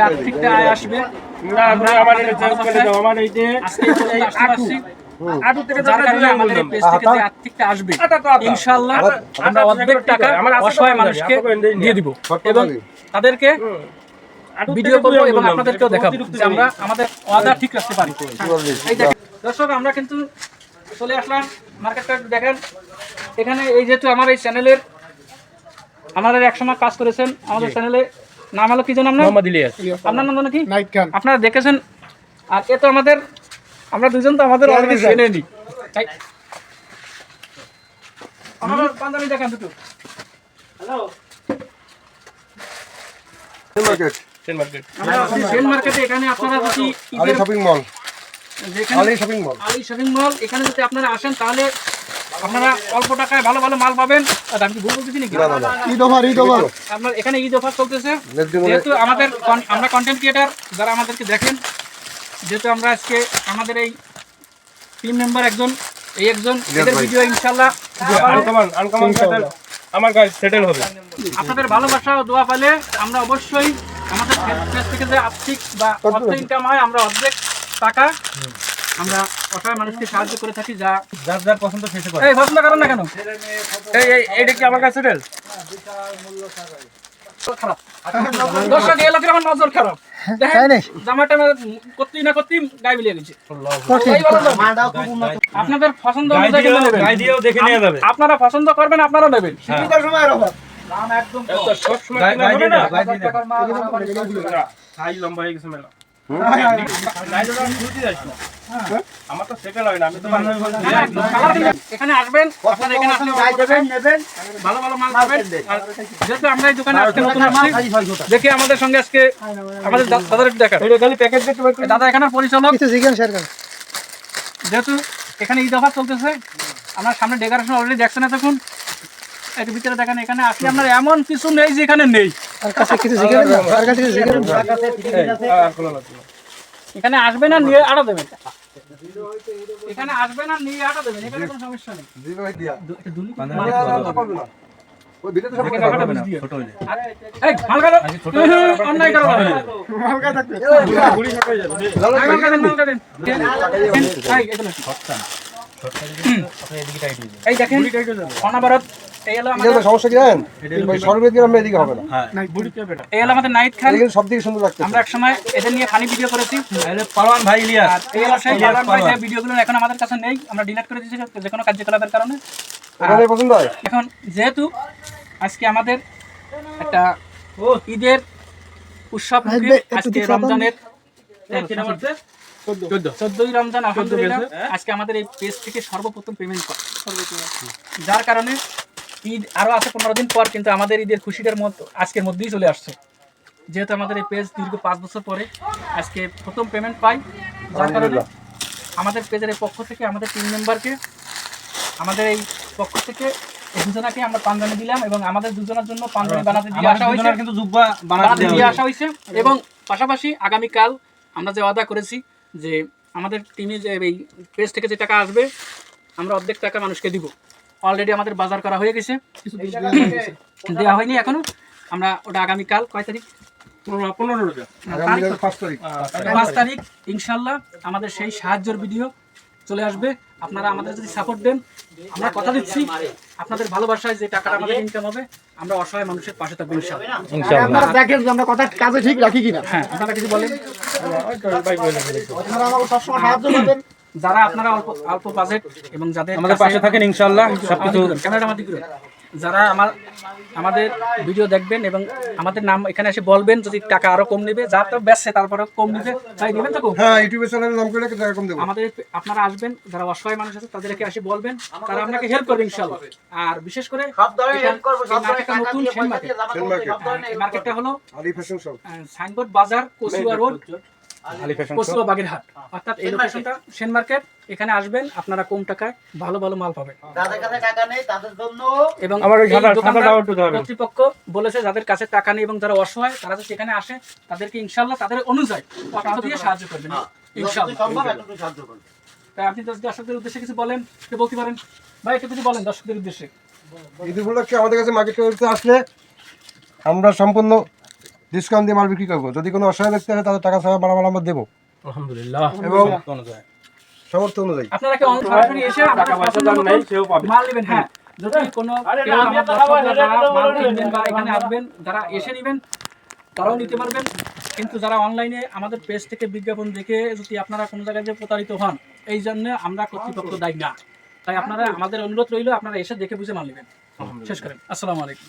আর্থিকটা আয় আসবে ইনশাআল্লাহ আমরা অর্ধেক টাকা অসহায় মানুষকে দিয়ে দিব এবং তাদেরকে ভিডিও করবো এবং আপনাদেরকেও দেখাবো যে আমরা আমাদের ওয়াদা ঠিক রাখতে পারি। এই দেখেন দর্শক, আমরা কিন্তু চলে আসলাম মার্কেটটা দেখেন। এখানে এই যেহেতু আমার এই চ্যানেলের আমাদের একসময় কাজ করেছেন আমাদের চ্যানেলে, নাম হলো কি যেন আপনার নাম কি আপনারা দেখেছেন। আর এ তো আমাদের আমরা দুজন তো আমাদের অলরেডি চেনে নি, তাই আমাদের পাঞ্জাবি দেখেন দুটো। হ্যালো সেন মার্কেট, সেন মার্কেটে এখানে আপনারা যদি Ali shopping mall, Ali shopping mall এখানে যদি আপনারা আসেন তাহলে আপনারা অল্প টাকায় ভালো ভালো মাল পাবেন। আমি কি ভুল বলতেছি নাকি? ঈদ অফার আপনার এখানে ঈদ অফার চলতেছে। যেহেতু আমাদের আমরা কন্টেন্ট ক্রিয়েটার যারা আমাদেরকে দেখেন, যেহেতু আমরা আজকে আমাদের এই টিম মেম্বার একজন এদের ভিডিও ইনশাআল্লাহ আমার গায়ে সেটেল হবে। আপনাদের ভালোবাসা ও দোয়া পেলে আমরা অবশ্যই আমাদের পেজ থেকে যে আর্থিক বা অর্থ ইনকাম হয় আমরা অর্ধেক টাকা আমরা অসহায় মানুষকে সাহায্য করে থাকি। যা যার যার পছন্দ শেষে করে। এই পছন্দ করেন না কেন? এইটা কি আমার কাছে সেটেল? খারাপ দর্শক, এই লোকের আমার নজর খারাপ। জামাটা করতেই না করতেই গায়ে মিলিয়ে গেছে। আপনাদের পছন্দ অনুযায়ী গায়ে দিয়েও দেখে নিয়ে যাবে। আপনারা পছন্দ করবেন, আপনারা নেবেন। সীমিত সময়ের অভাব, দাম একদম সব সময় কিনা হবে না। হাই লম্বা হয়ে গেছে মেলা। আমার তো সেটেল হয় না, আমি তো এখানে আসবেন, আপনারা এখানে আসলে নেবেন, ভালো ভালো মাল পাবেন। যেহেতু আমরা এই দোকানে আজকে নতুন আসছি, দেখি আমাদের সঙ্গে আজকে আমাদের দাদার একটু দেখা। দাদা এখানে পরিচালক, যেহেতু এখানে ঈদ অফার চলতেছে, আপনার সামনে ডেকোরেশন অলরেডি দেখছেন এতক্ষণ। একটু ভিতরে দেখেন, এখানে আসলে আপনার এমন কিছু নেই যে এখানে নেই। এখানে আসবে না নিয়ে আটা দেবেন, এখানে আসবে না নিয়ে আটা দেবেন, এখানে কোনো সমস্যা নেই। এই দেখেন অনাবরত এই হলো আমাদের সমস্যা কি জানেন, সর্বদিকে আমরা এদিকে হবে না। এই হলো আমাদের নাইট খান, সব দিকে সুন্দর লাগছে। আমরা একসময় এদের নিয়ে ফানি ভিডিও করেছি, পালোয়ান ভাই ইলিয়াস। আর এই হলো সেই পালোয়ান ভাই, যে ভিডিওগুলো এখন আমাদের কাছে নেই, আমরা ডিলিট করে দিয়েছি যে কোনো কার্যকলাপের কারণে। পছন্দ হয় এখন, যেহেতু আজকে আমাদের একটা ঈদের উৎসব, আজকে রমজানের 14ই রমজান, আলহামদুলিল্লাহ আজকে আমাদের এই পেজ থেকে সর্বপ্রথম পেমেন্ট করে, যার কারণে ঈদ আরো আছে 15 দিন পর, কিন্তু আমাদের ঈদের খুশিটার মতো আজকের মধ্যেই চলে আসছে। যেহেতু আমাদের এই পেজ দীর্ঘ 5 বছর পরে আজকে প্রথম পেমেন্ট পাই, যার কারণে আমাদের পেজের এই পক্ষ থেকে আমাদের টিম মেম্বারকে, আমাদের এই পক্ষ থেকে দুজনাকে আমরা পাঞ্জাবি দিলাম এবং আমাদের দুজনের জন্য পাঞ্জাবি বানাতে দিয়ে আসা হয়েছে, কিন্তু জুব্বা বানাতে দিয়ে আসা হয়েছে। এবং পাশাপাশি আগামীকাল আমরা যে ওয়াদা করেছি যে আমাদের টিমে যে এই পেজ থেকে যে টাকা আসবে আমরা অর্ধেক টাকা মানুষকে দিব। অলরেডি আমাদের বাজার করা হয়ে গেছে, কিছু দেওয়া হয়নি এখনো। আমরা ওটা আগামীকাল কয় তারিখ, 5 তারিখ ইনশাল্লাহ আমাদের সেই সাহায্যের ভিডিও চলে আসবে। আপনারা আমাদের যদি সাপোর্ট দেন, আমরা কথা দিচ্ছি আপনাদের ভালোবাসায় যে টাকাটা আমাদের ইনকাম হবে আমরা অসহায় মানুষের পাশে থাকবো ইনশাআল্লাহ। আপনারা দেখেন যে আমরা কথা কাজে ঠিক রাখি কিনা। হ্যাঁ, আপনারা কিছু বলেন। আপনারা আমাকে সবসময় সাহায্য করবেন, যারা আপনারা অল্প বাজেট এবং যাদের আমাদের পাশে থাকেন ইনশাআল্লাহ সবকিছু ক্যামেরাটা আমাদের দিকে, যারা আমাদের ভিডিও দেখবেন এবং আমাদের নাম এখানে এসে বলবেন, যদি টাকা আরো কম নেবে, যা তো বেচছে তারপরে কম নেবে, তাই নেবেন তো। হ্যাঁ, ইউটিউব চ্যানেলের নাম করে টাকা কম দেব। আমাদের আপনারা আসবেন, যারা অসহায় মানুষ আছে তাদেরকে এসে বলবেন, তারা আপনাকে হেল্প করবে ইনশাআল্লাহ। আর বিশেষ করে সব ধরনের হেল্প করব, সব ধরনের নতুন সেন মার্কেট, মার্কেটটা হলো আলী ফ্যাশন শপ, সাইনবোর্ড বাজার, কচুয়া রোড, কচুয়া বাগেরহাট, অর্থাৎ এই লোকেশনটা সেন মার্কেট। এখানে আসবেন, আপনারা কম টাকায় ভালো ভালো মাল পাবেন। যাদের কাছে টাকা নেই তাদের জন্য, এবং কর্তৃপক্ষ বলেছে যাদের কাছে টাকা নেই এবং যারা অসহায় তারা যদি এখানে আসে তাদেরকে ইনশাআল্লাহ তাদের অনুযায়ী অর্থ দিয়ে সাহায্য করবেন ইনশাআল্লাহ। তাই আপনি দর্শকদের উদ্দেশ্যে কিছু বলেন, বলতে পারেন ভাই, একটু কিছু বলেন দর্শকদের উদ্দেশ্যে। ঈদ উপলক্ষে আমাদের কাছে মার্কেট করতে আসলে আমরা সম্পূর্ণ ডিসকাউন্ট দিয়ে মাল বিক্রি করবো। যদি কোনো অসহায় ব্যক্তি আছে তাদের টাকা ছাড়া মালামাল আমরা দেবো আলহামদুলিল্লাহ। এবং সামর্থ্য অনুযায়ী। আপনারা কি সরাসরি এসে আপনাদের পছন্দ মতো মাল নেবেন? হ্যাঁ, যদি কোনো কেউ আমার দর্শকরা যারা মাল কিনবেন বা এখানে আসবেন, যারা এসে নেবেন তারাও নিতে পারবেন। কিন্তু যারা অনলাইনে আমাদের পেজ থেকে বিজ্ঞাপন দেখে যদি আপনারা কোনো জায়গায় যে প্রতারিত হন, এই জন্য আমরা কর্তৃপক্ষ দায়ী না। তাই আপনারা আমাদের অনুরোধ রইল, আপনারা এসে দেখে বুঝে মাল নেবেন। শেষ করেন। আসসালামু আলাইকুম।